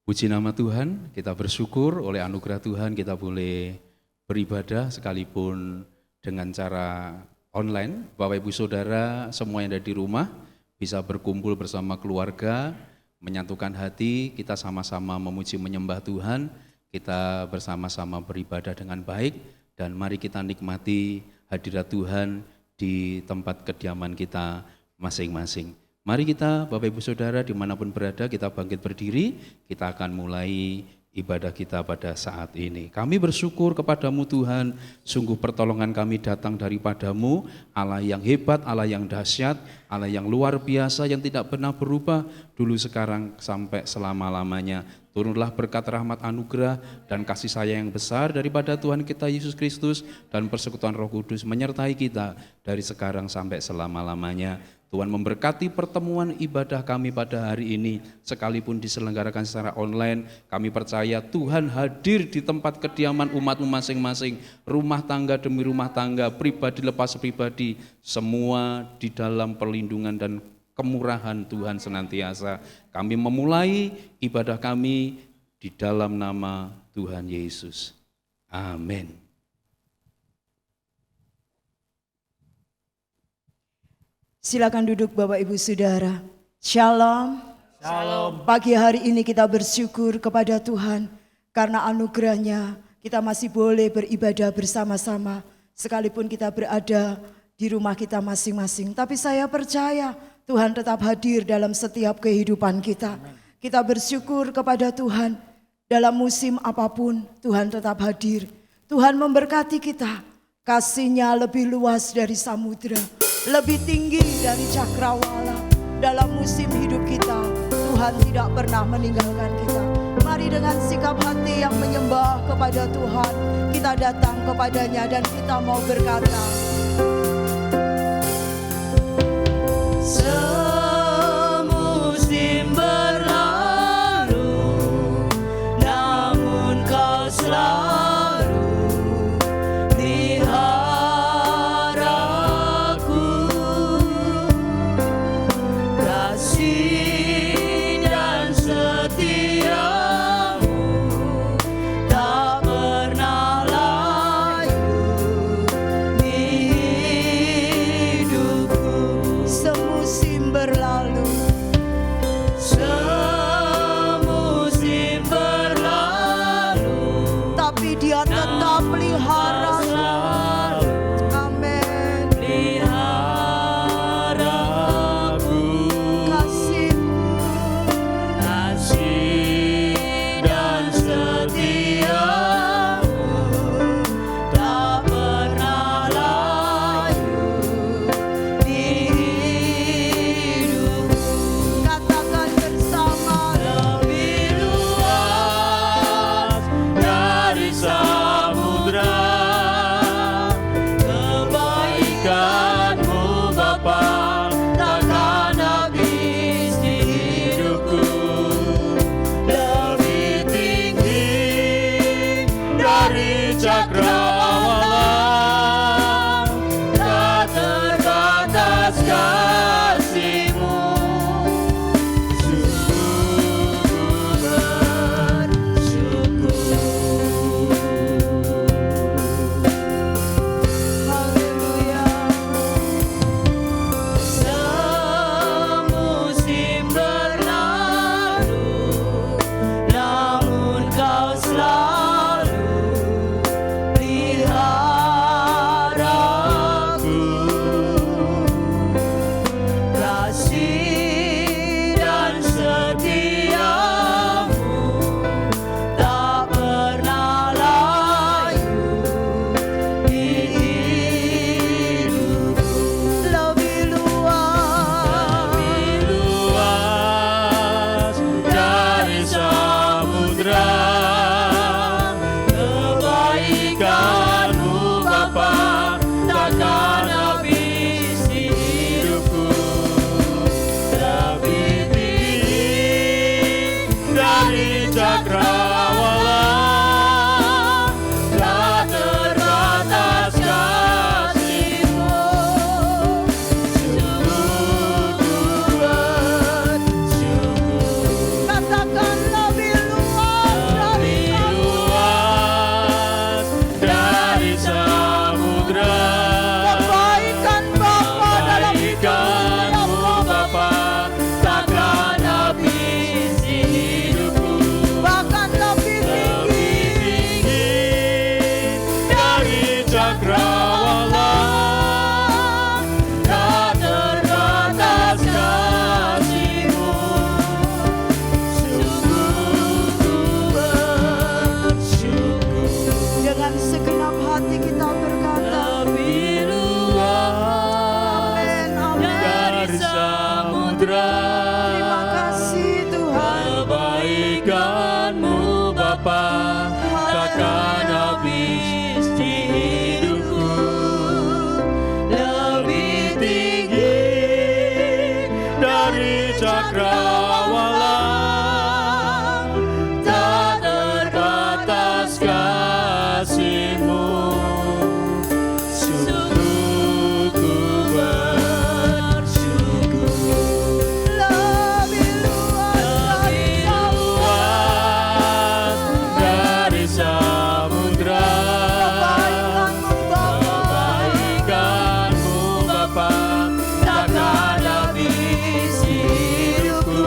Puji nama Tuhan, kita bersyukur oleh anugerah Tuhan kita boleh beribadah sekalipun dengan cara online. Bapak Ibu Saudara semua yang ada di rumah bisa berkumpul bersama keluarga, menyatukan hati, kita sama-sama memuji menyembah Tuhan, kita bersama-sama beribadah dengan baik dan mari kita nikmati hadirat Tuhan di tempat kediaman kita masing-masing. Mari kita Bapak Ibu Saudara dimanapun berada kita bangkit berdiri, kita akan mulai ibadah kita pada saat ini. Kami bersyukur kepadamu Tuhan, sungguh pertolongan kami datang daripadamu, Allah yang hebat, Allah yang dahsyat, Allah yang luar biasa, yang tidak pernah berubah, dulu sekarang sampai selama-lamanya. Turunlah berkat rahmat anugerah dan kasih sayang yang besar daripada Tuhan kita Yesus Kristus dan persekutuan Roh Kudus menyertai kita dari sekarang sampai selama-lamanya. Tuhan memberkati pertemuan ibadah kami pada hari ini, sekalipun diselenggarakan secara online, kami percaya Tuhan hadir di tempat kediaman umatmu masing-masing, rumah tangga demi rumah tangga, pribadi lepas pribadi, semua di dalam perlindungan dan kemurahan Tuhan senantiasa. Kami memulai ibadah kami di dalam nama Tuhan Yesus. Amin. Silakan duduk Bapak Ibu Saudara. Shalom. Shalom. Pagi hari ini kita bersyukur kepada Tuhan karena anugerahnya kita masih boleh beribadah bersama-sama sekalipun kita berada di rumah kita masing-masing. Tapi saya percaya Tuhan tetap hadir dalam setiap kehidupan kita. Kita bersyukur kepada Tuhan dalam musim apapun Tuhan tetap hadir. Tuhan memberkati kita, kasih-Nya lebih luas dari samudra, lebih tinggi dari cakrawala. Dalam musim hidup kita, Tuhan tidak pernah meninggalkan kita. Mari dengan sikap hati yang menyembah kepada Tuhan, kita datang kepadanya dan kita mau berkata, semusim berlalu, namun kau selalu katakan lebih luas. Kebaikan-Mu Bapa takkan habis di hidupku, lebih tinggi dari cakrawala, tak terbatas kasih-Mu. Sungguh ku bersyukur, Lebih luas dari samudra. Kebaikan-Mu Bapa takkan habis di hidupku,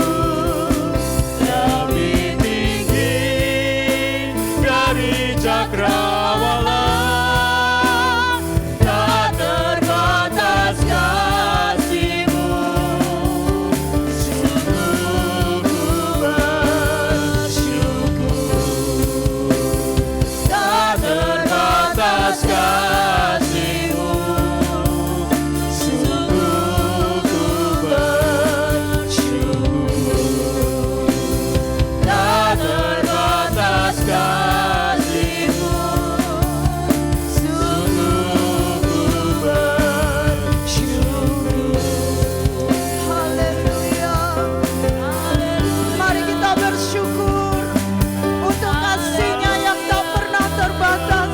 lebih tinggi dari cakrawala, tak terbatas kasih-Mu. Sungguh ku bersyukur, tak terbatas kasih-Mu. Sungguh ku bersyukur, tak terbatas kasih-Mu. Sungguh ku bersyukur. Haleluya. Mari kita bersyukur untuk kasih-Nya yang tak pernah terbatas,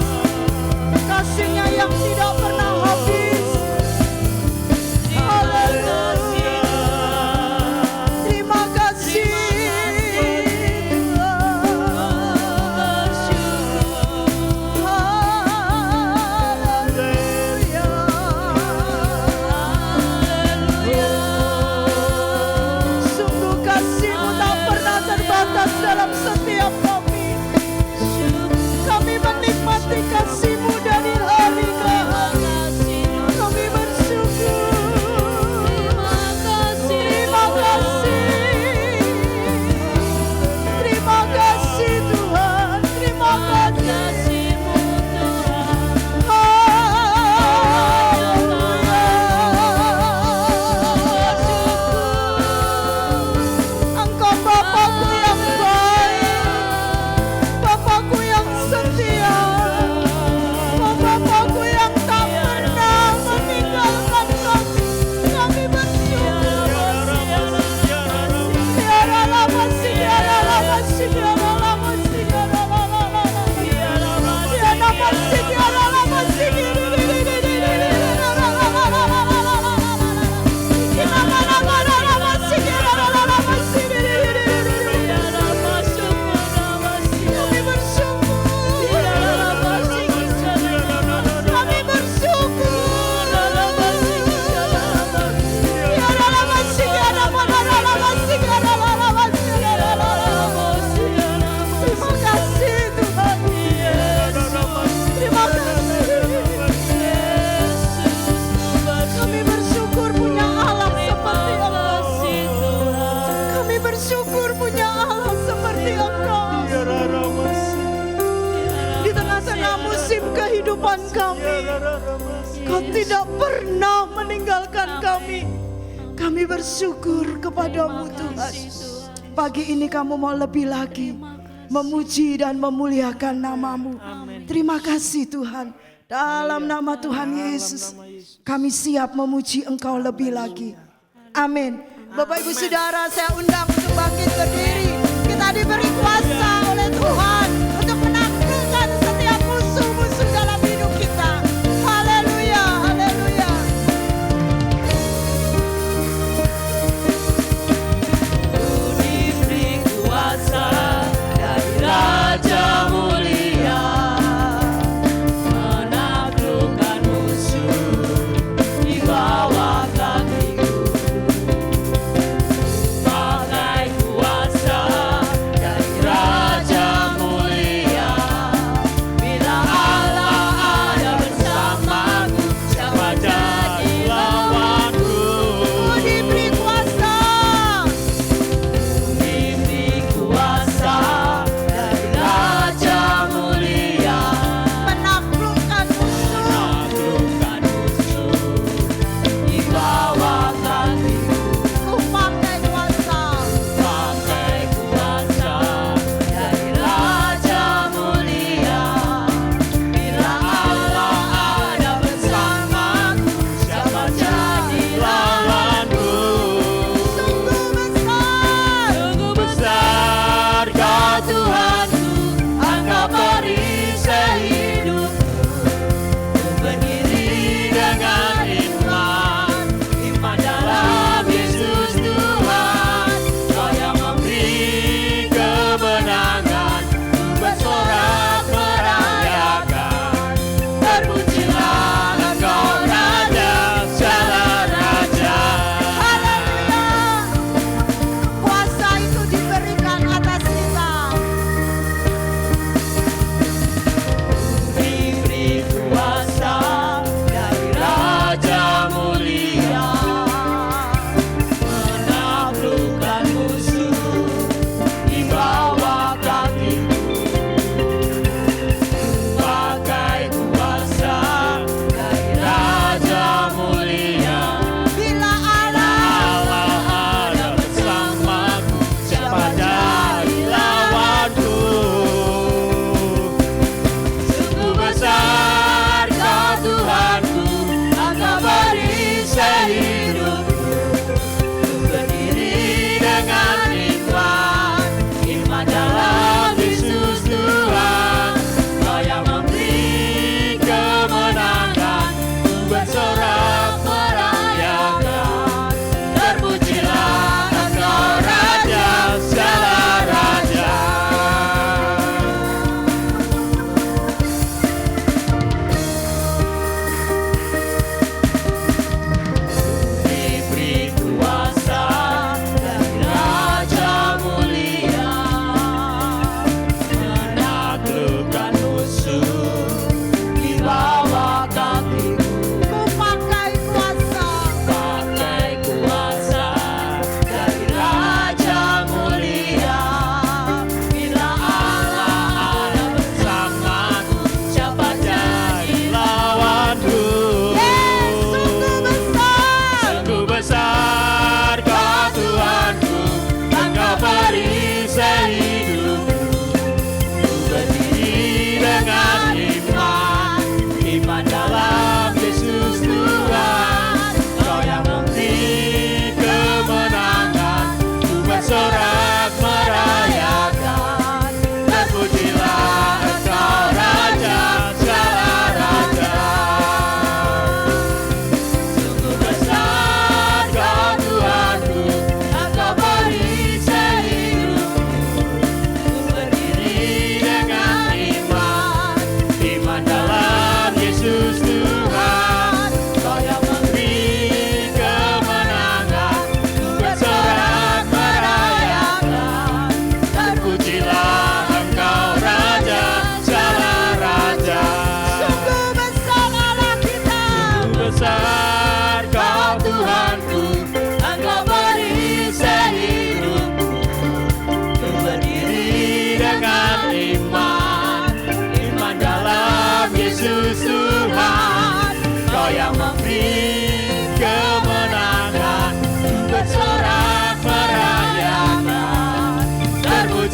kasih-Nya yang tidak pernah habis. Haleluya. Terima kasih Sungguh kasih-Mu tak pernah terbatas dalam setiap kami. Kami menikmati kasih-Mu dari hari ke hari. Kami bersyukur. Terima kasih. Terima kasih Tuhan. Terima kasih. Engkau Bapakku yang baik, Bapakku yang setia, Bapakku yang tak pernah meninggalkan kami. Kami bersyukur. Tiada lama, tiada lama, tiada lama, tiada lama, tiada pasti, tiada lama, Kami bersyukur. Kami bersyukur. Tiada lama, tiada lama, tiada lama. Terima kasih Tuhan. Terima kasih. Kami bersyukur punya Allah seperti Engkau. Kami bersyukur punya Allah seperti Engkau. Di tengah-tengah musim kehidupan kami, Kau tidak pernah meninggalkan kami. Kami bersyukur kepadamu Tuhan. Pagi ini kamu mau lebih lagi memuji dan memuliakan namamu. Terima kasih Tuhan. Dalam nama Tuhan Yesus, kami siap memuji Engkau lebih lagi. Amin. Bapak Ibu Saudara, saya undang untuk bangkit berdiri. Kita diberi kuasa oleh Tuhan untuk menaklukkan setiap musuh-musuh dalam hidup kita. Haleluya, haleluya. Diberi kuasa dari Raja mulia, menaklukkan musuh di bawah kakiku. Pakai kuasa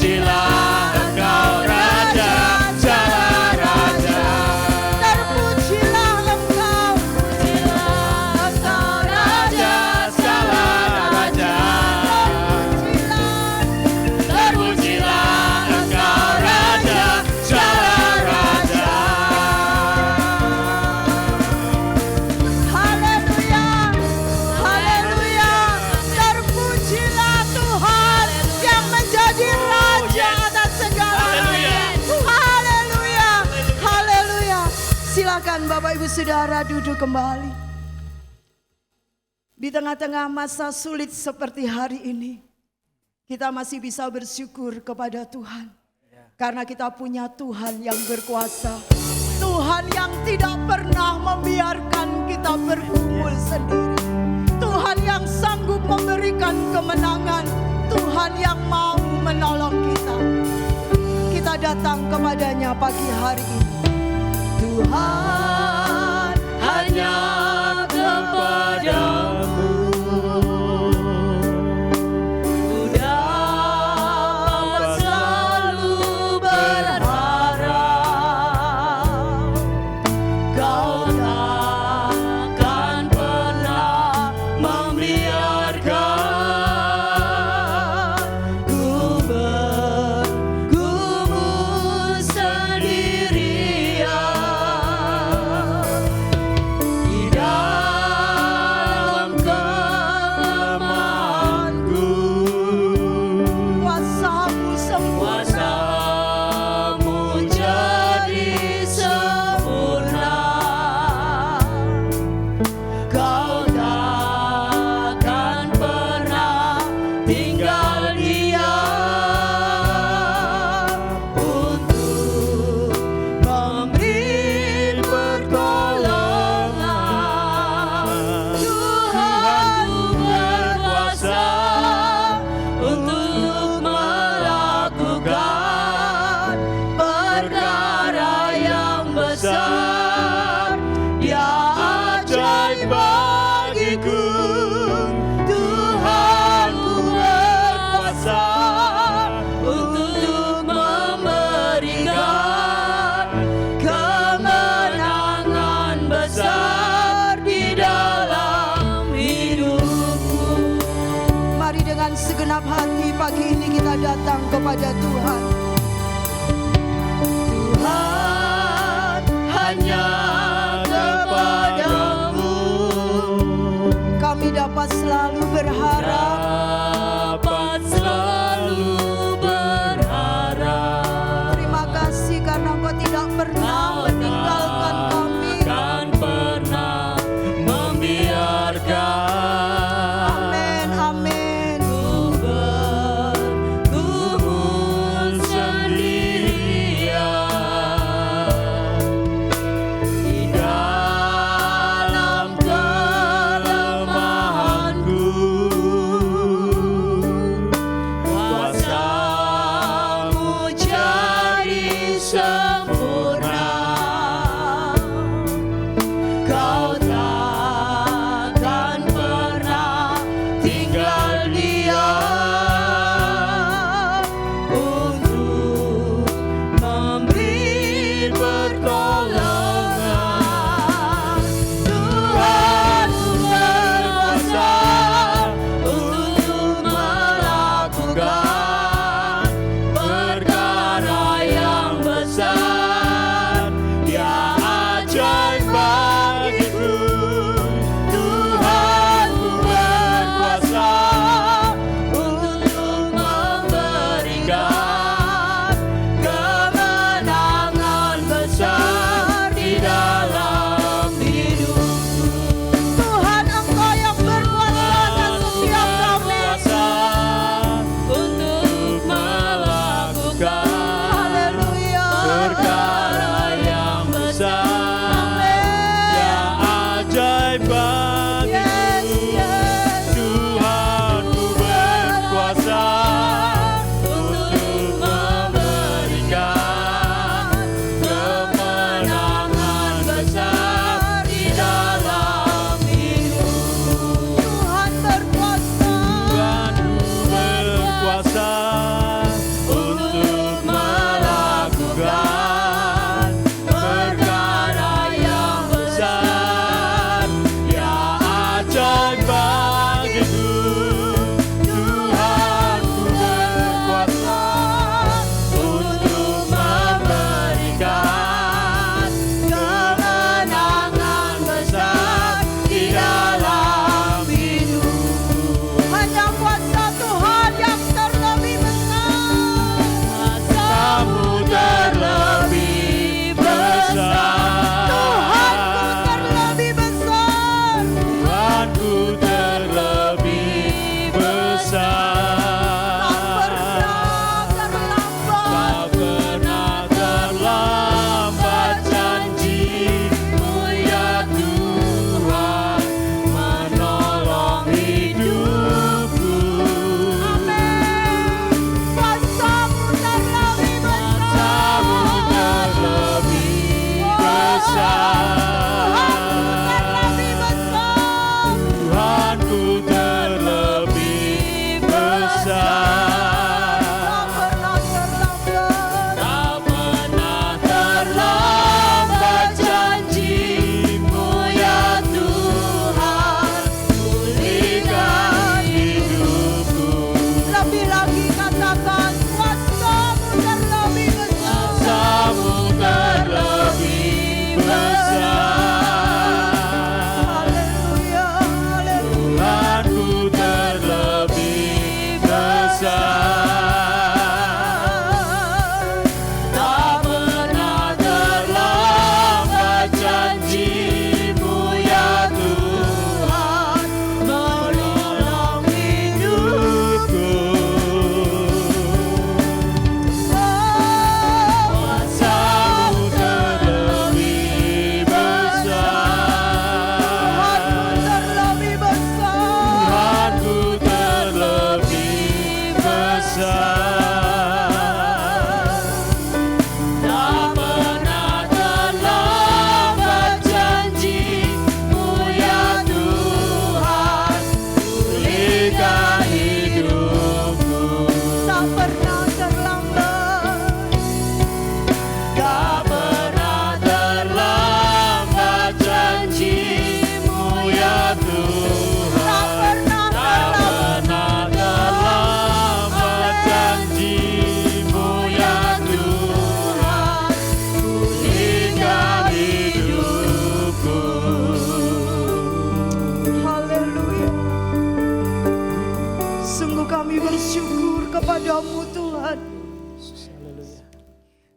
Terpujilah Engkau Raja, Sang Raja. Terpujilah Engkau, Raja, Sang Raja. Terpujilah Engkau Raja, Sang Raja. Haleluya, haleluya. Terpujilah Tuhan yang menjadi Raja atas segalanya. Haleluya, haleluya. Silakan Bapak Ibu Saudara duduk kembali. Di tengah-tengah masa sulit seperti hari ini, kita masih bisa bersyukur kepada Tuhan. Karena kita punya Tuhan yang berkuasa. Tuhan yang tidak pernah membiarkan kita bergumul sendiri. Tuhan yang sanggup memberikan kemenangan. Tuhan yang mau menolong kita. Kita datang kepadanya pagi hari ini. Tuhan, Hanya kepadamu ku dapat selalu berharap. Kau takkan pernah membiarkan ku bergumul sendirian. Di dalam kelemahanku, kuasa-Mu sempurna. kuasa-Mu jadi sempurna. Kau takkan pernah tinggal diam untuk memberi pertolongan. Tuhan berkuasa untuk melakukan perkara yang besar. Dia ajaib bagiku. Tuhanku berkuasa untuk memberikan kemenangan besar di dalam hidupku. Mari dengan segenap hati pagi ini kita datang kepada Tuhan. Tuhan, hanya kepadamu Kami dapat selalu berharap. dapat selalu berharap. Terima kasih karena Engkau tidak pernah meninggalkan kami. Takkan pernah membiarkan Amin, amin. ku bergumul sendirian. Di dalam kelemahanku, kuasa-Mu jadi sempurna. Kau takkan pernah tinggal diam untuk memberi pertolongan. Tuhan berkuasa untuk melakukan perkara yang besar.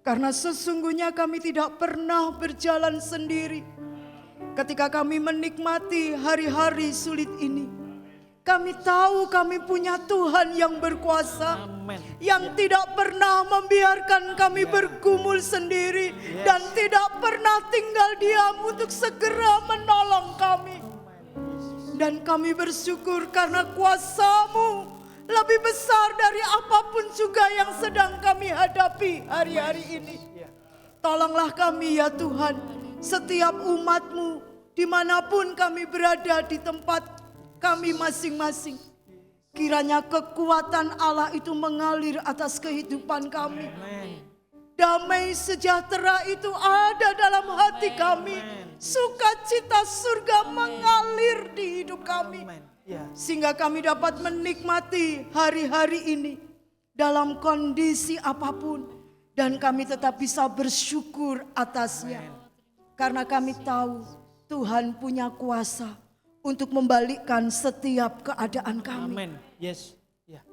Karena sesungguhnya kami tidak pernah berjalan sendiri. Ketika kami menikmati hari-hari sulit ini, kami tahu kami punya Tuhan yang berkuasa, yang tidak pernah membiarkan kami bergumul sendiri, dan tidak pernah tinggal diam untuk segera menolong kami. Dan kami bersyukur karena kuasa-Mu lebih besar dari apapun juga yang sedang kami hadapi hari-hari ini. Tolonglah kami ya Tuhan, setiap umat-Mu dimanapun kami berada di tempat kami masing-masing. Kiranya kekuatan Allah itu mengalir atas kehidupan kami. Damai sejahtera itu ada dalam hati kami. Sukacita surga mengalir di hidup kami. Sehingga kami dapat menikmati hari-hari ini dalam kondisi apapun. Dan kami tetap bisa bersyukur atasnya. Karena kami tahu Tuhan punya kuasa untuk membalikkan setiap keadaan kami. Amen. Yes.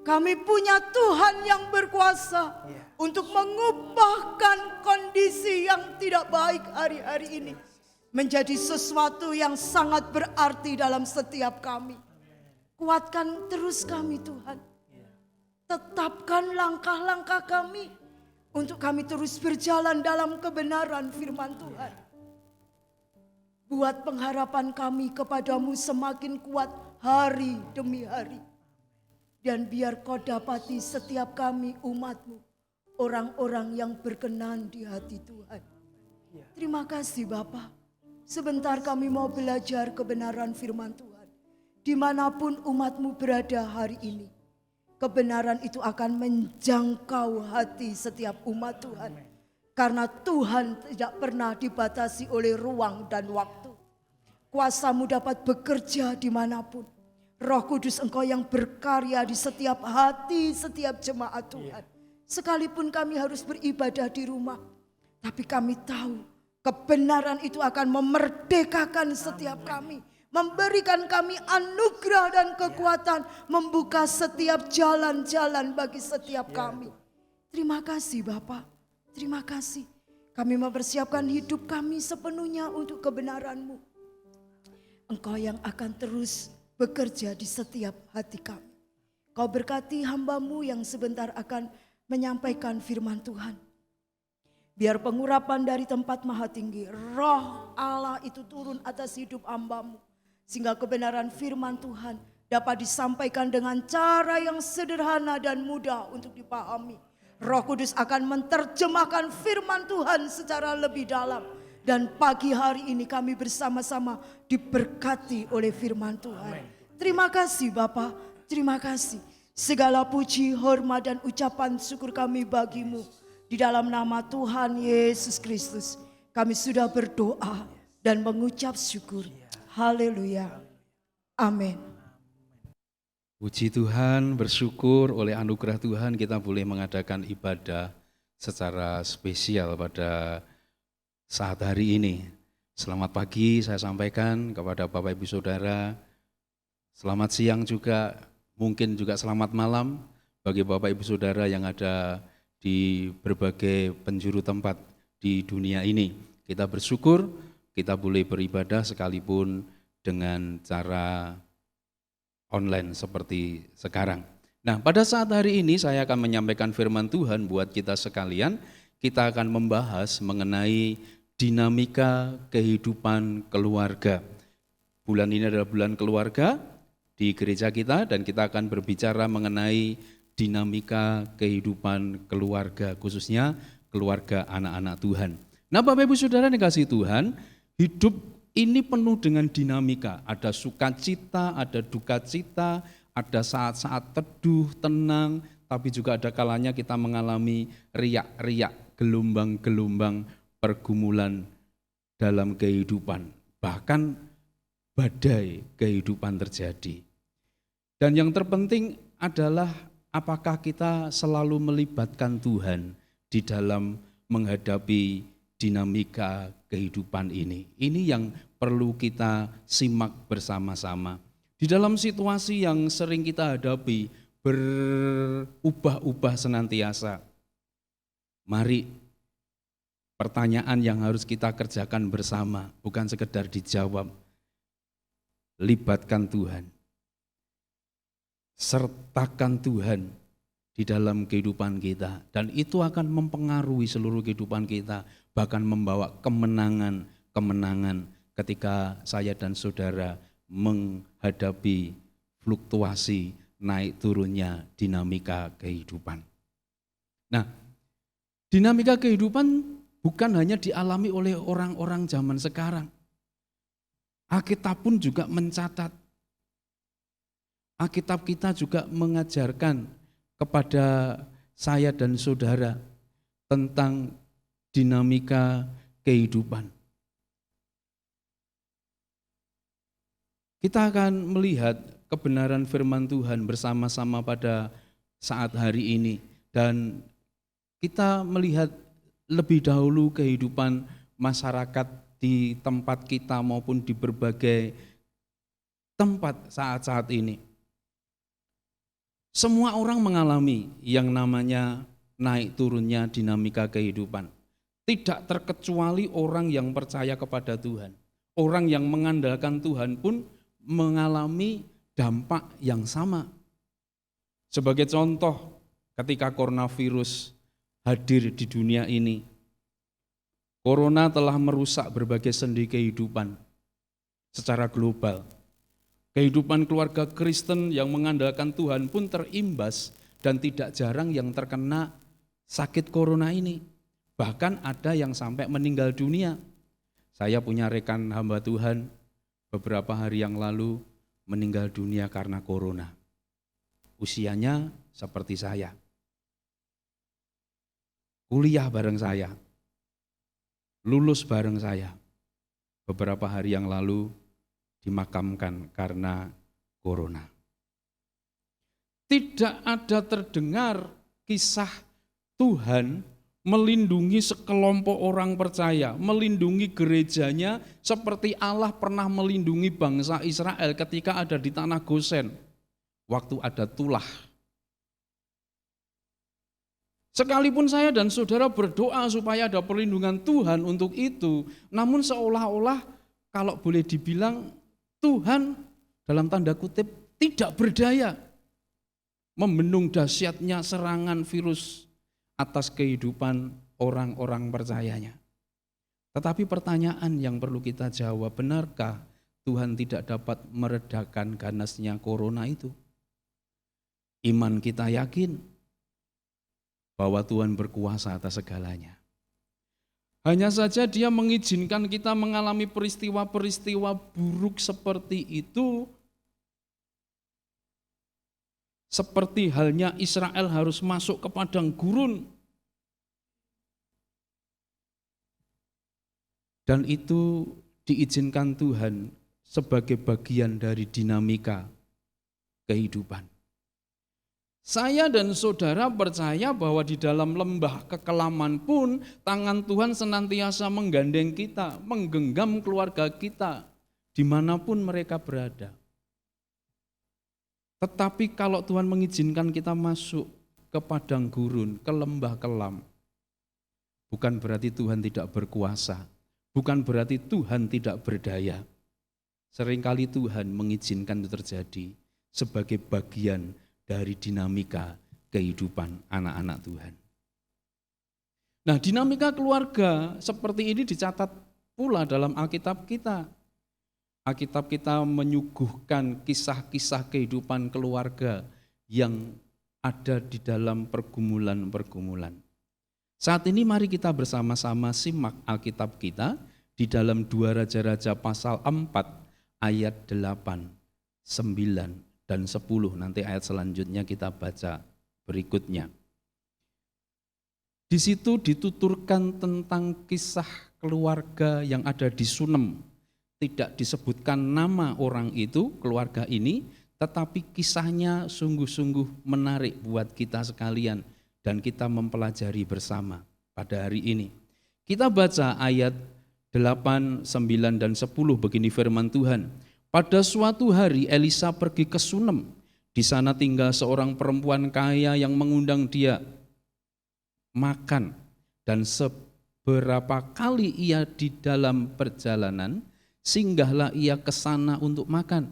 Kami punya Tuhan yang berkuasa untuk mengubahkan kondisi yang tidak baik hari-hari ini menjadi sesuatu yang sangat berarti dalam setiap kami. Kuatkan terus kami Tuhan. Tetapkan langkah-langkah kami untuk kami terus berjalan dalam kebenaran firman Tuhan. Buat pengharapan kami kepadamu semakin kuat hari demi hari. Dan biar Kau dapati setiap kami umat-Mu, orang-orang yang berkenan di hati Tuhan. Terima kasih Bapa. Sebentar kami mau belajar kebenaran firman Tuhan. Dimanapun umat-Mu berada hari ini, kebenaran itu akan menjangkau hati setiap umat Tuhan. Karena Tuhan tidak pernah dibatasi oleh ruang dan waktu. Kuasa-Mu dapat bekerja dimanapun. Roh Kudus Engkau yang berkarya di setiap hati, setiap jemaat Tuhan. Sekalipun kami harus beribadah di rumah, tapi kami tahu kebenaran itu akan memerdekakan setiap kami. Memberikan kami anugerah dan kekuatan, membuka setiap jalan-jalan bagi setiap kami. Terima kasih Bapa, terima kasih. Kami mempersiapkan hidup kami sepenuhnya untuk kebenaran-Mu. Engkau yang akan terus bekerja di setiap hati kami. Kau berkati hamba-Mu yang sebentar akan menyampaikan firman Tuhan. Biar pengurapan dari tempat maha tinggi, roh Allah itu turun atas hidup hamba-Mu. Sehingga kebenaran firman Tuhan dapat disampaikan dengan cara yang sederhana dan mudah untuk dipahami. Roh Kudus akan menerjemahkan firman Tuhan secara lebih dalam. Dan pagi hari ini kami bersama-sama diberkati oleh firman Tuhan. Terima kasih Bapa, terima kasih. Segala puji, hormat dan ucapan syukur kami bagi-Mu. Di dalam nama Tuhan Yesus Kristus kami sudah berdoa dan mengucap syukur. Haleluya. Amin. Puji Tuhan, bersyukur oleh anugerah Tuhan kita boleh mengadakan ibadah secara spesial pada saat hari ini. Selamat pagi saya sampaikan kepada Bapak Ibu Saudara. Selamat siang juga, mungkin juga selamat malam bagi Bapak Ibu Saudara yang ada di berbagai penjuru tempat di dunia ini. Kita bersyukur kita boleh beribadah sekalipun dengan cara online seperti sekarang. Nah, pada saat hari ini saya akan menyampaikan firman Tuhan buat kita sekalian. Kita akan membahas mengenai dinamika kehidupan keluarga. Bulan ini adalah bulan keluarga di gereja kita dan kita akan berbicara mengenai dinamika kehidupan keluarga, khususnya keluarga anak-anak Tuhan. Nah, Bapak Ibu Saudara yang kasih Tuhan, hidup ini penuh dengan dinamika. Ada sukacita, ada duka cita, ada saat-saat teduh, tenang, tapi juga ada kalanya kita mengalami riak-riak, gelombang-gelombang pergumulan dalam kehidupan. Bahkan badai kehidupan terjadi. Dan yang terpenting adalah apakah kita selalu melibatkan Tuhan di dalam menghadapi dinamika kehidupan ini. Ini yang perlu kita simak bersama-sama. Di dalam situasi yang sering kita hadapi, berubah-ubah senantiasa. Mari Pertanyaan yang harus kita kerjakan bersama, bukan sekedar dijawab. Libatkan Tuhan. Sertakan Tuhan di dalam kehidupan kita. Dan itu akan mempengaruhi seluruh kehidupan kita. Bahkan membawa kemenangan ketika saya dan saudara menghadapi fluktuasi naik turunnya dinamika kehidupan. Nah, dinamika kehidupan bukan hanya dialami oleh orang-orang zaman sekarang. Alkitab pun juga mencatat. Alkitab kita juga mengajarkan kepada saya dan saudara tentang dinamika kehidupan. Kita akan melihat kebenaran firman Tuhan bersama-sama pada saat hari ini. Dan kita melihat lebih dahulu kehidupan masyarakat di tempat kita maupun di berbagai tempat saat-saat ini. Semua orang mengalami yang namanya naik turunnya dinamika kehidupan. Tidak terkecuali orang yang percaya kepada Tuhan. Orang yang mengandalkan Tuhan pun mengalami dampak yang sama. Sebagai contoh, ketika coronavirus hadir di dunia ini, corona telah merusak berbagai sendi kehidupan secara global. Kehidupan keluarga Kristen yang mengandalkan Tuhan pun terimbas dan tidak jarang yang terkena sakit corona ini. Bahkan ada yang sampai meninggal dunia. Saya punya rekan hamba Tuhan beberapa hari yang lalu meninggal dunia karena corona. Usianya seperti saya. Kuliah bareng saya, lulus bareng saya. Beberapa hari yang lalu dimakamkan karena corona. Tidak ada terdengar kisah Tuhan melindungi sekelompok orang percaya, melindungi gerejanya seperti Allah pernah melindungi bangsa Israel ketika ada di tanah Gosen, waktu ada tulah. Sekalipun saya dan saudara berdoa supaya ada perlindungan Tuhan untuk itu, namun seolah-olah kalau boleh dibilang Tuhan dalam tanda kutip tidak berdaya membendung dahsyatnya serangan virus atas kehidupan orang-orang percayanya. Tetapi pertanyaan yang perlu kita jawab, benarkah Tuhan tidak dapat meredakan ganasnya corona itu? Iman kita yakin bahwa Tuhan berkuasa atas segalanya. Hanya saja Dia mengizinkan kita mengalami peristiwa-peristiwa buruk seperti itu, seperti halnya Israel harus masuk ke padang gurun. Dan itu diizinkan Tuhan sebagai bagian dari dinamika kehidupan. Saya dan saudara percaya bahwa di dalam lembah kekelaman pun tangan Tuhan senantiasa menggandeng kita, menggenggam keluarga kita, dimanapun mereka berada. Tetapi kalau Tuhan mengizinkan kita masuk ke padang gurun, ke lembah kelam, bukan berarti Tuhan tidak berkuasa, bukan berarti Tuhan tidak berdaya. Seringkali Tuhan mengizinkan itu terjadi sebagai bagian dari dinamika kehidupan anak-anak Tuhan. Nah, dinamika keluarga seperti ini dicatat pula dalam Alkitab kita. Alkitab kita menyuguhkan kisah-kisah kehidupan keluarga yang ada di dalam pergumulan-pergumulan. Saat ini mari kita bersama-sama simak Alkitab kita di dalam 2 Raja-Raja pasal 4 ayat 8, 9, dan 10, nanti ayat selanjutnya kita baca berikutnya. Di situ dituturkan tentang kisah keluarga yang ada di Sunem. Tidak disebutkan nama orang itu, keluarga ini, tetapi kisahnya sungguh-sungguh menarik buat kita sekalian dan kita mempelajari bersama pada hari ini. Kita baca ayat 8, 9, dan 10, begini firman Tuhan. Pada suatu hari Elisa pergi ke Sunem. Di sana tinggal seorang perempuan kaya yang mengundang dia makan. Dan berapa kali ia di dalam perjalanan, singgahlah ia ke sana untuk makan.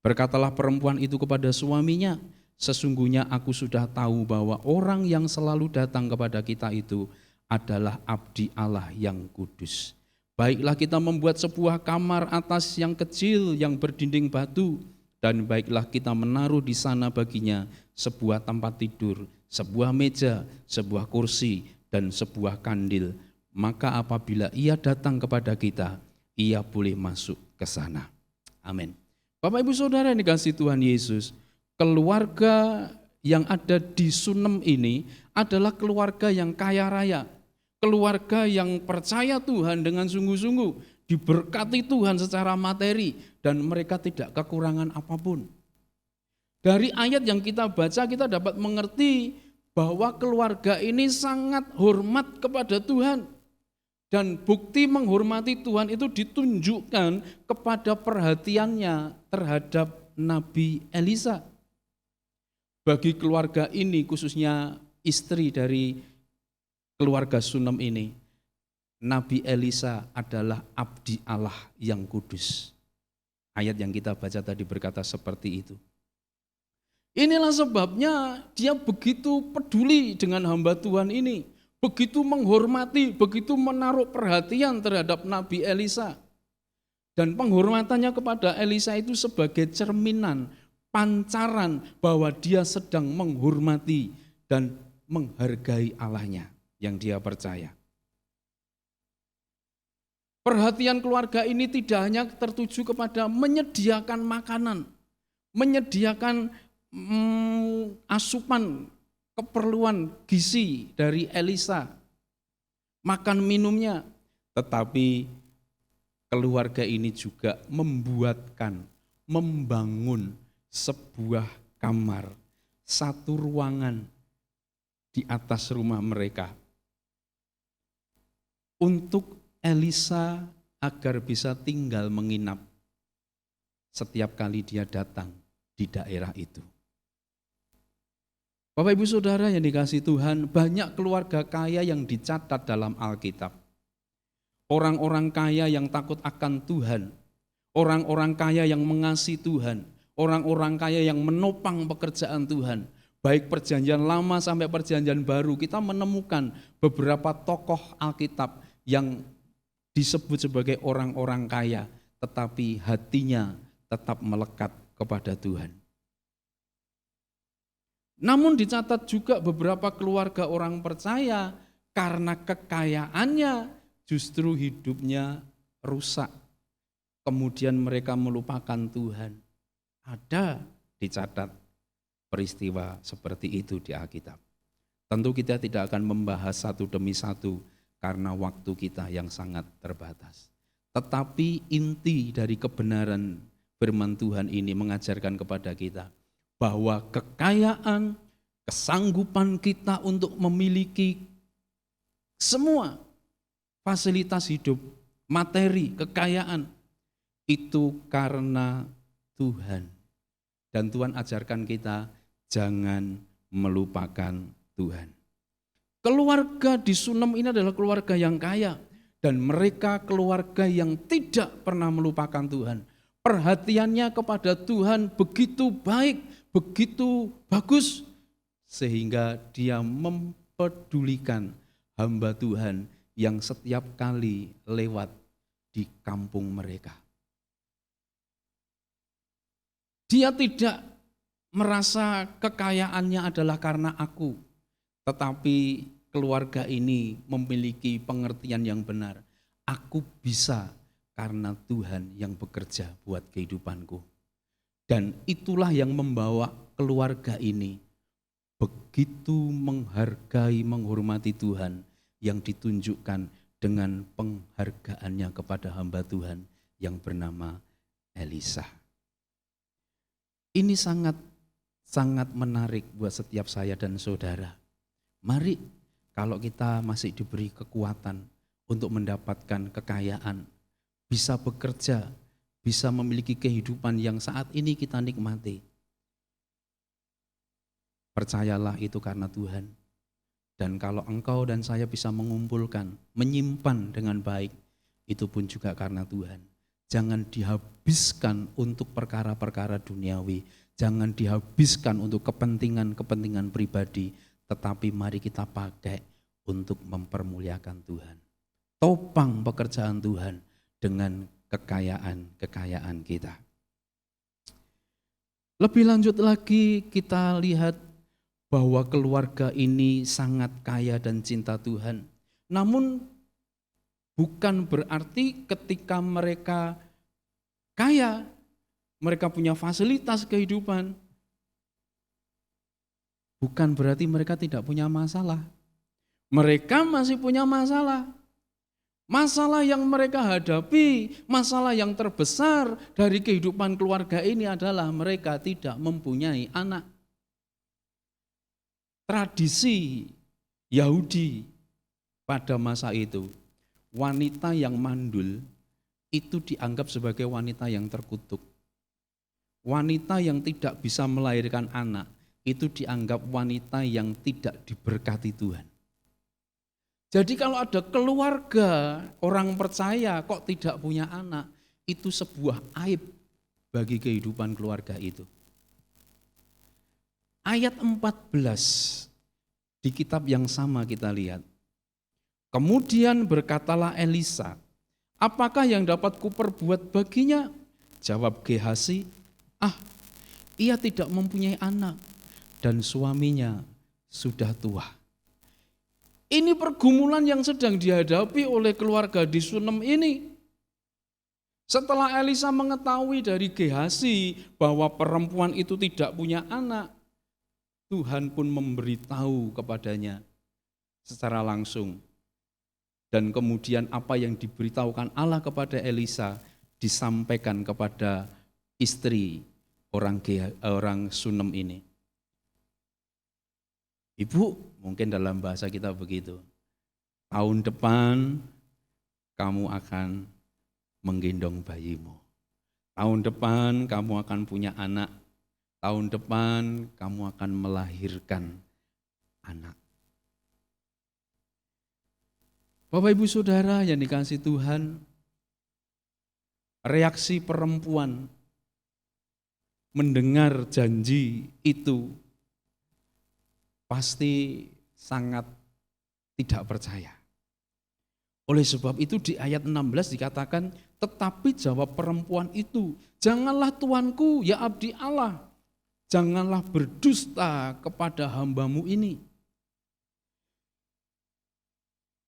Berkatalah perempuan itu kepada suaminya, sesungguhnya aku sudah tahu bahwa orang yang selalu datang kepada kita itu adalah abdi Allah yang kudus. Baiklah kita membuat sebuah kamar atas yang kecil yang berdinding batu, dan baiklah kita menaruh di sana baginya sebuah tempat tidur, sebuah meja, sebuah kursi, dan sebuah kandil. Maka apabila ia datang kepada kita, ia boleh masuk ke sana. Amin. Bapak Ibu Saudara yang dikasihi Tuhan Yesus, keluarga yang ada di Sunem ini adalah keluarga yang kaya raya. Keluarga yang percaya Tuhan dengan sungguh-sungguh, diberkati Tuhan secara materi, dan mereka tidak kekurangan apapun. Dari ayat yang kita baca kita dapat mengerti bahwa keluarga ini sangat hormat kepada Tuhan. Dan bukti menghormati Tuhan itu ditunjukkan kepada perhatiannya terhadap Nabi Elisa. Bagi keluarga ini, khususnya istri dari keluarga Sunem ini, Nabi Elisa adalah abdi Allah yang kudus. Ayat yang kita baca tadi berkata seperti itu. Inilah sebabnya dia begitu peduli dengan hamba Tuhan ini. Begitu menghormati, begitu menaruh perhatian terhadap Nabi Elisa. Dan penghormatannya kepada Elisa itu sebagai cerminan, pancaran bahwa dia sedang menghormati dan menghargai Allahnya yang dia percaya. Perhatian keluarga ini tidak hanya tertuju kepada menyediakan makanan, menyediakan asupan keperluan gizi dari Elisa, makan minumnya, tetapi keluarga ini juga membangun sebuah kamar, satu ruangan di atas rumah mereka untuk Elisa agar bisa tinggal menginap setiap kali dia datang di daerah itu. Bapak Ibu Saudara yang dikasihi Tuhan, banyak keluarga kaya yang dicatat dalam Alkitab. Orang-orang kaya yang takut akan Tuhan, orang-orang kaya yang mengasihi Tuhan, orang-orang kaya yang menopang pekerjaan Tuhan. Baik perjanjian lama sampai perjanjian baru, kita menemukan beberapa tokoh Alkitab yang disebut sebagai orang-orang kaya, tetapi hatinya tetap melekat kepada Tuhan. Namun dicatat juga beberapa keluarga orang percaya karena kekayaannya justru hidupnya rusak. Kemudian mereka melupakan Tuhan. Ada dicatat peristiwa seperti itu di Alkitab. Tentu kita tidak akan membahas satu demi satu karena waktu kita yang sangat terbatas. Tetapi inti dari kebenaran firman Tuhan ini mengajarkan kepada kita bahwa kekayaan, kesanggupan kita untuk memiliki semua fasilitas hidup, materi, kekayaan, itu karena Tuhan. Dan Tuhan ajarkan kita jangan melupakan Tuhan. Keluarga di Sunem ini adalah keluarga yang kaya, dan mereka keluarga yang tidak pernah melupakan Tuhan. Perhatiannya kepada Tuhan begitu baik, begitu bagus, sehingga dia mempedulikan hamba Tuhan yang setiap kali lewat di kampung mereka. Dia tidak merasa kekayaannya adalah karena aku, tetapi keluarga ini memiliki pengertian yang benar. Aku bisa karena Tuhan yang bekerja buat kehidupanku. Dan itulah yang membawa keluarga ini begitu menghargai, menghormati Tuhan yang ditunjukkan dengan penghargaannya kepada hamba Tuhan yang bernama Elisa. Ini sangat menarik buat setiap saya dan saudara. Mari kalau kita masih diberi kekuatan untuk mendapatkan kekayaan, bisa bekerja, bisa memiliki kehidupan yang saat ini kita nikmati. Percayalah itu karena Tuhan. Dan kalau engkau dan saya bisa mengumpulkan, menyimpan dengan baik, itu pun juga karena Tuhan. Jangan dihabiskan untuk perkara-perkara duniawi, jangan dihabiskan untuk kepentingan-kepentingan pribadi, tetapi mari kita pakai untuk mempermuliakan Tuhan. Topang pekerjaan Tuhan dengan kekayaan-kekayaan kita. Lebih lanjut lagi kita lihat bahwa keluarga ini sangat kaya dan cinta Tuhan. Namun bukan berarti ketika mereka kaya, mereka punya fasilitas kehidupan, bukan berarti mereka tidak punya masalah. Mereka masih punya masalah. Masalah yang mereka hadapi, masalah yang terbesar dari kehidupan keluarga ini adalah mereka tidak mempunyai anak. Tradisi Yahudi pada masa itu, wanita yang mandul itu dianggap sebagai wanita yang terkutuk. Wanita yang tidak bisa melahirkan anak itu dianggap wanita yang tidak diberkati Tuhan. Jadi kalau ada keluarga orang percaya kok tidak punya anak, itu sebuah aib bagi kehidupan keluarga itu. Ayat 14 di kitab yang sama kita lihat. Kemudian berkatalah Elisa, apakah yang dapat kuperbuat baginya? Jawab Gehasi, ia tidak mempunyai anak dan suaminya sudah tua. Ini pergumulan yang sedang dihadapi oleh keluarga di Sunem ini. Setelah Elisa mengetahui dari Gehasi bahwa perempuan itu tidak punya anak, Tuhan pun memberitahu kepadanya secara langsung. Dan kemudian apa yang diberitahukan Allah kepada Elisa disampaikan kepada istri orang Sunem ini. Ibu, mungkin dalam bahasa kita begitu, tahun depan kamu akan menggendong bayimu. Tahun depan kamu akan punya anak. Tahun depan kamu akan melahirkan anak. Bapak Ibu Saudara yang dikasihi Tuhan, reaksi perempuan mendengar janji itu pasti sangat tidak percaya. Oleh sebab itu di ayat 16 dikatakan, tetapi jawab perempuan itu, janganlah tuanku ya abdi Allah, janganlah berdusta kepada hambamu ini.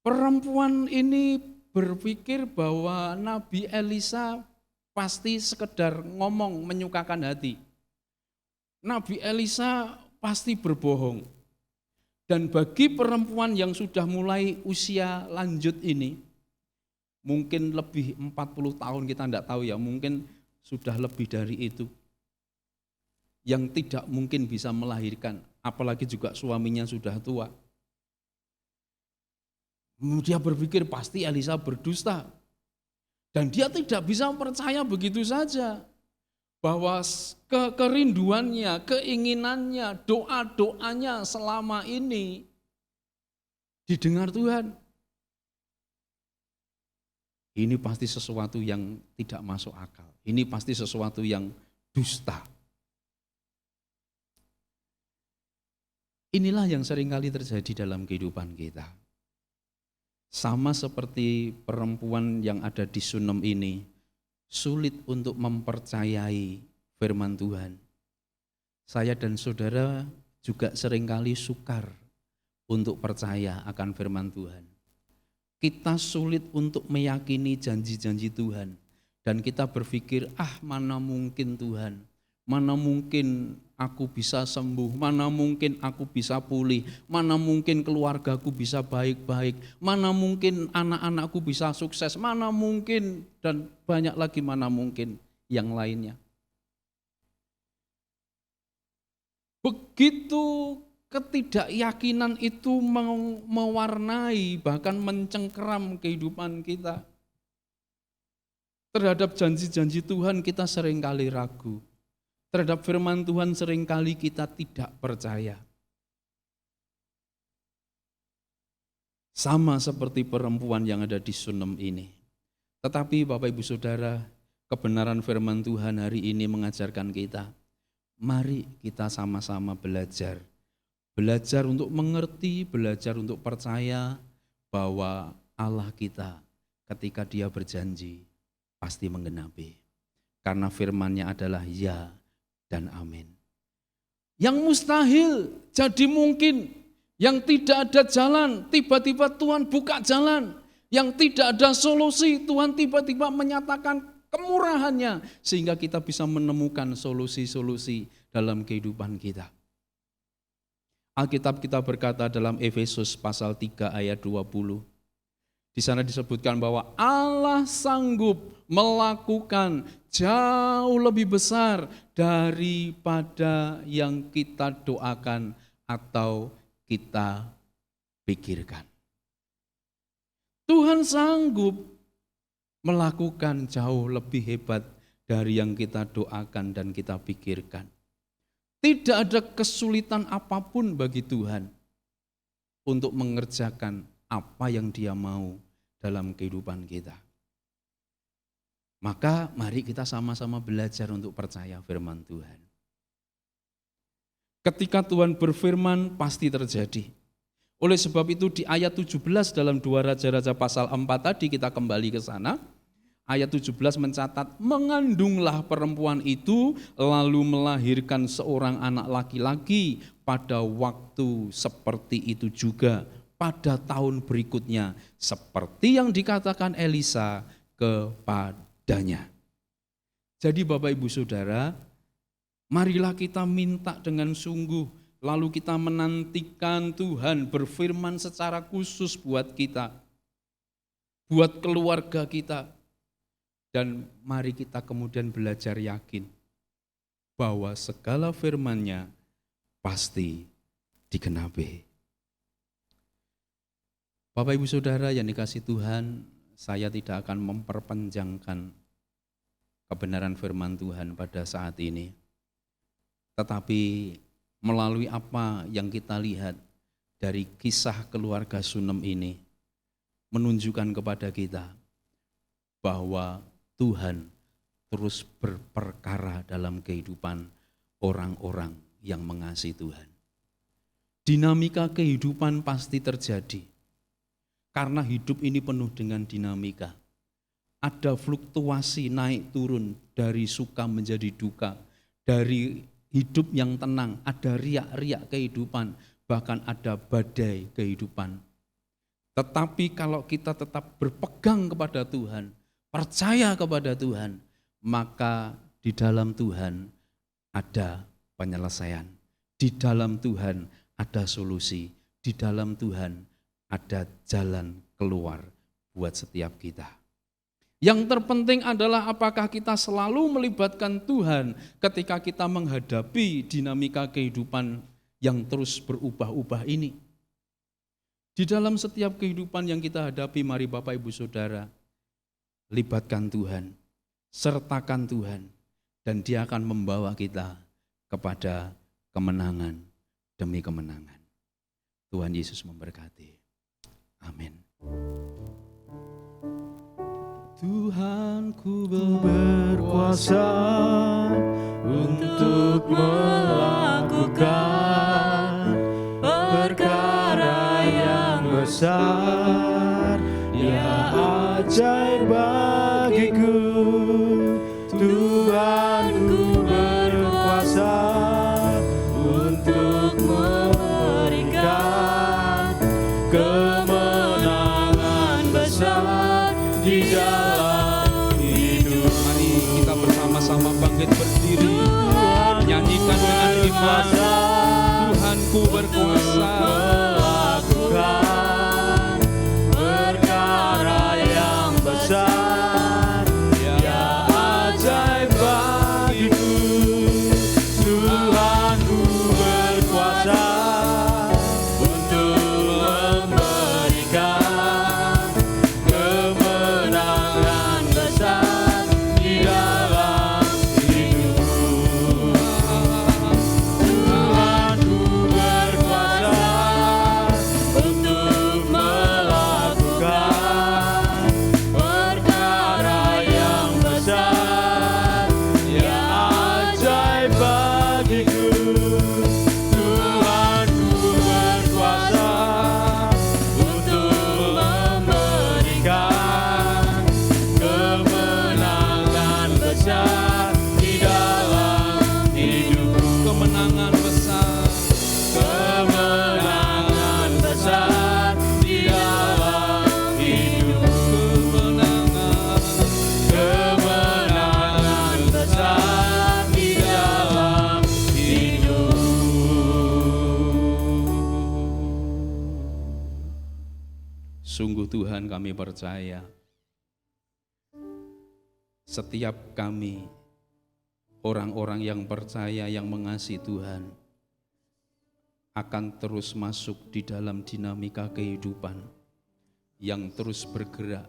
Perempuan ini berpikir bahwa Nabi Elisa pasti sekedar ngomong menyukakan hati. Nabi Elisa pasti berbohong. Dan bagi perempuan yang sudah mulai usia lanjut ini, mungkin lebih 40 tahun kita tidak tahu ya, mungkin sudah lebih dari itu. Yang tidak mungkin bisa melahirkan, apalagi juga suaminya sudah tua. Dia berpikir pasti Elisa berdusta. Dan dia tidak bisa percaya begitu saja. Bahwa kerinduannya, keinginannya, doa-doanya selama ini didengar Tuhan. Ini pasti sesuatu yang tidak masuk akal. Ini pasti sesuatu yang dusta. Inilah yang seringkali terjadi dalam kehidupan kita. Sama seperti perempuan yang ada di Sunem ini, sulit untuk mempercayai firman Tuhan. Saya dan saudara juga seringkali sukar untuk percaya akan firman Tuhan. Kita sulit untuk meyakini janji-janji Tuhan. Dan kita berpikir, mana mungkin Tuhan, mana mungkin aku bisa sembuh, mana mungkin aku bisa pulih, mana mungkin keluargaku bisa baik-baik, mana mungkin anak-anakku bisa sukses, mana mungkin, dan banyak lagi mana mungkin yang lainnya. Begitu ketidakyakinan itu mewarnai bahkan mencengkeram kehidupan kita. Terhadap janji-janji Tuhan kita seringkali ragu. Terhadap firman Tuhan seringkali kita tidak percaya. sama seperti perempuan yang ada di Sunem ini. Tetapi Bapak Ibu Saudara, kebenaran firman Tuhan hari ini mengajarkan kita, mari kita sama-sama belajar. Belajar untuk mengerti, belajar untuk percaya bahwa Allah kita ketika Dia berjanji pasti menggenapi. Karena firman-Nya adalah ya dan amin. Yang mustahil jadi mungkin, yang tidak ada jalan, tiba-tiba Tuhan buka jalan. Yang tidak ada solusi, Tuhan tiba-tiba menyatakan kemurahan-Nya sehingga kita bisa menemukan solusi-solusi dalam kehidupan kita. Alkitab kita berkata dalam Efesus pasal 3 ayat 20. Di sana disebutkan bahwa Allah sanggup melakukan jauh lebih besar daripada yang kita doakan atau kita pikirkan. Tuhan sanggup melakukan jauh lebih hebat dari yang kita doakan dan kita pikirkan. Tidak ada kesulitan apapun bagi Tuhan untuk mengerjakan apa yang Dia mau dalam kehidupan kita. Maka mari kita sama-sama belajar untuk percaya firman Tuhan. Ketika Tuhan berfirman pasti terjadi. Oleh sebab itu di ayat 17 dalam 2 Raja-Raja pasal 4 tadi kita kembali ke sana. Ayat 17 mencatat, mengandunglah perempuan itu lalu melahirkan seorang anak laki-laki pada waktu seperti itu juga pada tahun berikutnya seperti yang dikatakan Elisa kepadanya. Jadi Bapak Ibu Saudara, marilah kita minta dengan sungguh, lalu kita menantikan Tuhan berfirman secara khusus buat kita, buat keluarga kita. Dan mari kita kemudian belajar yakin bahwa segala firman-Nya pasti digenapi. Bapak Ibu Saudara yang dikasihi Tuhan, saya tidak akan memperpanjangkan kebenaran firman Tuhan pada saat ini. Tetapi melalui apa yang kita lihat dari kisah keluarga Sunem ini, menunjukkan kepada kita bahwa Tuhan terus berperkara dalam kehidupan orang-orang yang mengasihi Tuhan. Dinamika kehidupan pasti terjadi. Karena hidup ini penuh dengan dinamika. Ada fluktuasi naik turun dari suka menjadi duka. Dari hidup yang tenang, ada riak-riak kehidupan. Bahkan ada badai kehidupan. Tetapi kalau kita tetap berpegang kepada Tuhan, percaya kepada Tuhan, maka di dalam Tuhan ada penyelesaian. Di dalam Tuhan ada solusi. Di dalam Tuhan ada jalan keluar buat setiap kita. Yang terpenting adalah apakah kita selalu melibatkan Tuhan ketika kita menghadapi dinamika kehidupan yang terus berubah-ubah ini. Di dalam setiap kehidupan yang kita hadapi, mari Bapak Ibu Saudara, libatkan Tuhan, sertakan Tuhan, dan Dia akan membawa kita kepada kemenangan demi kemenangan. Tuhan Yesus memberkati. Amin. Tuhanku berkuasa untuk melakukan perkara yang besar. Dia ajaib bagiku, Tuhanku berkuasa untuk memberikan kemenangan besar di dalam hidup. Mari kita bersama-sama bangkit berdiri, nyanyikan dengan iman. Tuhanku berkuasa melakukan perkara yang besar, Dia ajaib bagiku. Tuhanku berkuasa untuk memberikan kemenangan besar di dalam hidupku. Tuhanku berkuasa untuk Sungguh Tuhan kami percaya setiap kami orang-orang yang percaya, yang mengasihi Tuhan akan terus masuk di dalam dinamika kehidupan yang terus bergerak.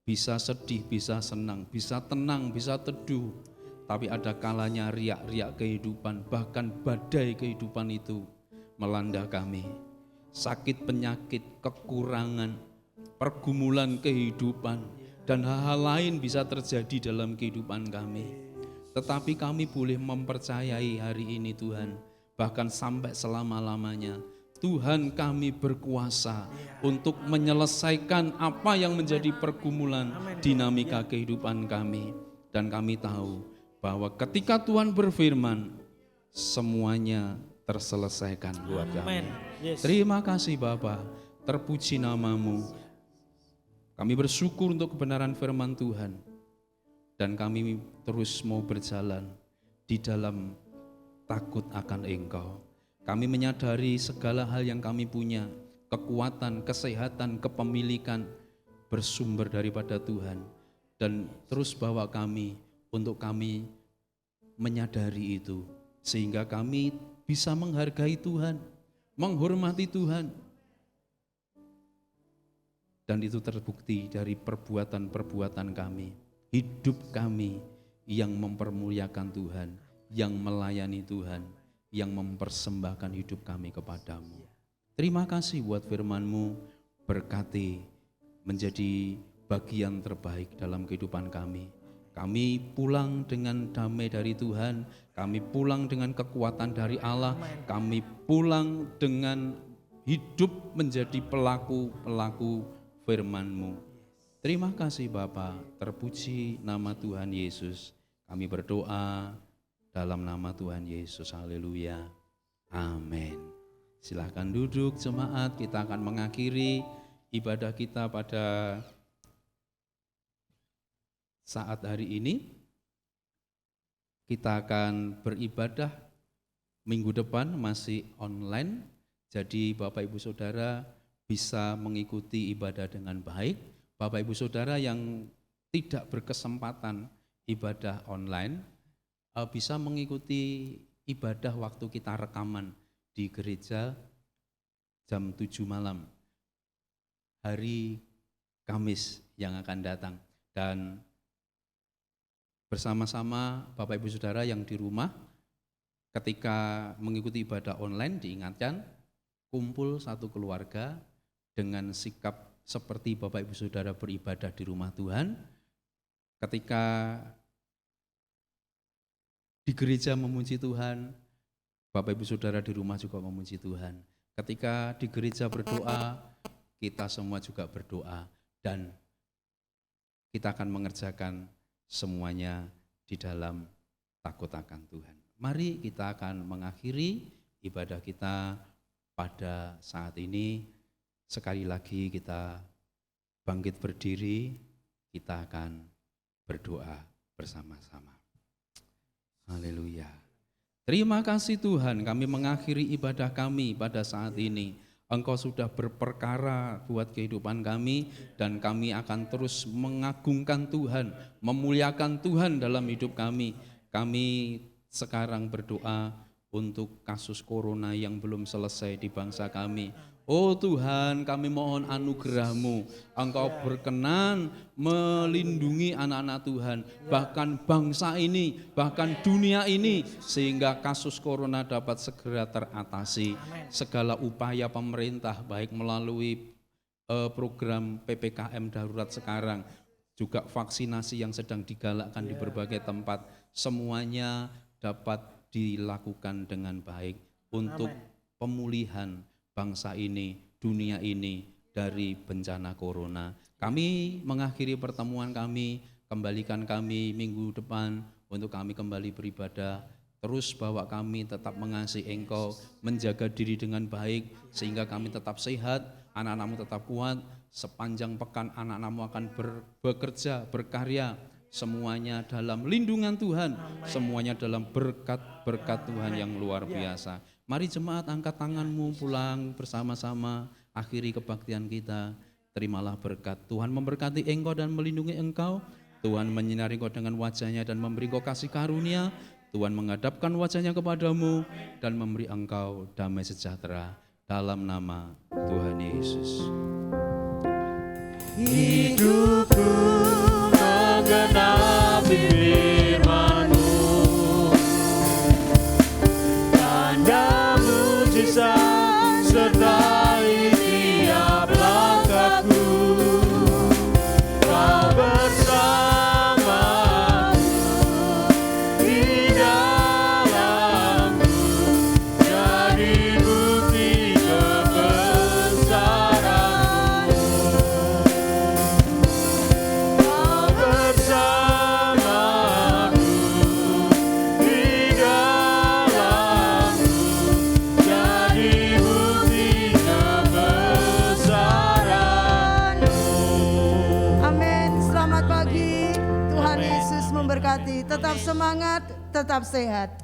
Bisa sedih, bisa senang, bisa tenang, bisa teduh. Tapi ada kalanya riak-riak kehidupan, bahkan badai kehidupan itu melanda kami. Sakit, penyakit, kekurangan, pergumulan kehidupan, dan hal-hal lain bisa terjadi dalam kehidupan kami. Tetapi kami boleh mempercayai hari ini Tuhan, bahkan sampai selama-lamanya Tuhan kami berkuasa untuk menyelesaikan apa yang menjadi pergumulan dinamika kehidupan kami. Dan kami tahu bahwa ketika Tuhan berfirman, semuanya terselesaikan buat kami. Terima kasih Bapa, terpuji namamu. Kami bersyukur untuk kebenaran firman Tuhan. Dan kami terus mau berjalan di dalam takut akan Engkau. Kami menyadari segala hal yang kami punya, kekuatan, kesehatan, kepemilikan bersumber daripada Tuhan. Dan terus bawa kami untuk kami menyadari itu. Sehingga kami bisa menghargai Tuhan, menghormati Tuhan. Dan itu terbukti dari perbuatan-perbuatan kami. Hidup kami yang mempermuliakan Tuhan, yang melayani Tuhan, yang mempersembahkan hidup kami kepadamu. Terima kasih buat firman-Mu, berkati menjadi bagian terbaik dalam kehidupan kami. Kami pulang dengan damai dari Tuhan, kami pulang dengan kekuatan dari Allah, kami pulang dengan hidup menjadi pelaku-pelaku firman-Mu. Terima kasih Bapa, terpuji nama Tuhan Yesus. Kami berdoa dalam nama Tuhan Yesus, haleluya, amin. Silahkan duduk jemaat, kita akan mengakhiri ibadah kita pada saat hari ini. Kita akan beribadah minggu depan masih online, jadi Bapak Ibu Saudara bisa mengikuti ibadah dengan baik. Bapak Ibu Saudara yang tidak berkesempatan ibadah online, bisa mengikuti ibadah waktu kita rekaman di gereja jam 7 malam hari Kamis yang akan datang. Dan bersama-sama Bapak Ibu Saudara yang di rumah ketika mengikuti ibadah online diingatkan kumpul satu keluarga dengan sikap seperti Bapak Ibu Saudara beribadah di rumah Tuhan. Ketika di gereja memuji Tuhan, Bapak Ibu Saudara di rumah juga memuji Tuhan. Ketika di gereja berdoa, kita semua juga berdoa. Dan kita akan mengerjakan semuanya di dalam takut akan Tuhan. Mari kita akan mengakhiri ibadah kita pada saat ini. Sekali lagi kita bangkit berdiri, kita akan berdoa bersama-sama. Haleluya. Terima kasih Tuhan, kami mengakhiri ibadah kami pada saat ini. Engkau sudah berperkara buat kehidupan kami dan kami akan terus mengagungkan Tuhan, memuliakan Tuhan dalam hidup kami. Kami sekarang berdoa untuk kasus corona yang belum selesai di bangsa kami. Oh Tuhan, kami mohon anugerah-Mu. Engkau berkenan melindungi anak-anak Tuhan, bahkan bangsa ini, bahkan dunia ini, sehingga kasus corona dapat segera teratasi. Segala upaya pemerintah, baik melalui program PPKM darurat sekarang, juga vaksinasi yang sedang digalakkan di berbagai tempat, semuanya dapat dilakukan dengan baik untuk pemulihan bangsa ini, dunia ini dari bencana corona. Kami mengakhiri pertemuan kami, kembalikan kami minggu depan untuk kami kembali beribadah. Terus bawa kami tetap mengasihi Engkau, menjaga diri dengan baik sehingga kami tetap sehat, anak-anakmu tetap kuat. Sepanjang pekan anak-anakmu akan bekerja, berkarya, semuanya dalam lindungan Tuhan, semuanya dalam berkat-berkat Tuhan yang luar biasa. Mari jemaat angkat tanganmu pulang bersama-sama, akhiri kebaktian kita terimalah berkat. Tuhan memberkati engkau dan melindungi engkau. Tuhan menyinari engkau dengan wajahnya dan memberi engkau kasih karunia. Tuhan menghadapkan wajahnya kepadamu dan memberi engkau damai sejahtera. Dalam nama Tuhan Yesus. Hidupku menggenapi firman-Mu, tanda mujizat sertai tiap langkahku. Kau bersamaku di dalamku, jadi bukti kebesaran-Mu. Kau bersamaku di dalamku, jadi bukti kebesaran-Mu. Amin. Selamat pagi. Tuhan Yesus memberkati. Tetap semangat, tetap sehat.